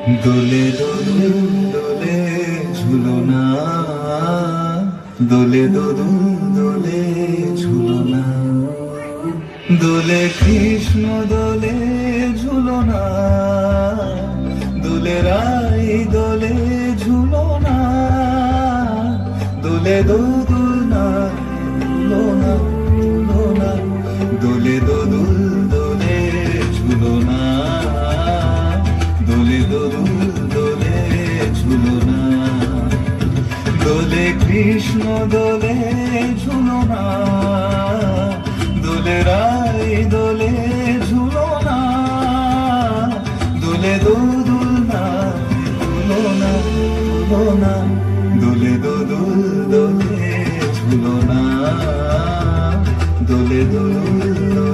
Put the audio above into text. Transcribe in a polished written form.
দোলে দোলে দোলে ঝুলনা, দোলে দোলে দোলে ঝুলনা, দোলে কৃষ্ণ দোলে ঝুলনা, দোলে রাই দোলে ঝুলনা, দোলে দোলনা ঝুলনা ঝুলনা, দোলে দোল দোলে ঝুলনা, দোলে দোল দোলে ঝুলনা, দোলে কৃষ্ণ দোলে ঝুলনা, দোলে রাই দোলে ঝুলনা, দোলে দোলনা ঝুলনা ঝুলনা, দোলে দোল দোলে ঝুলনা, দোলে দোল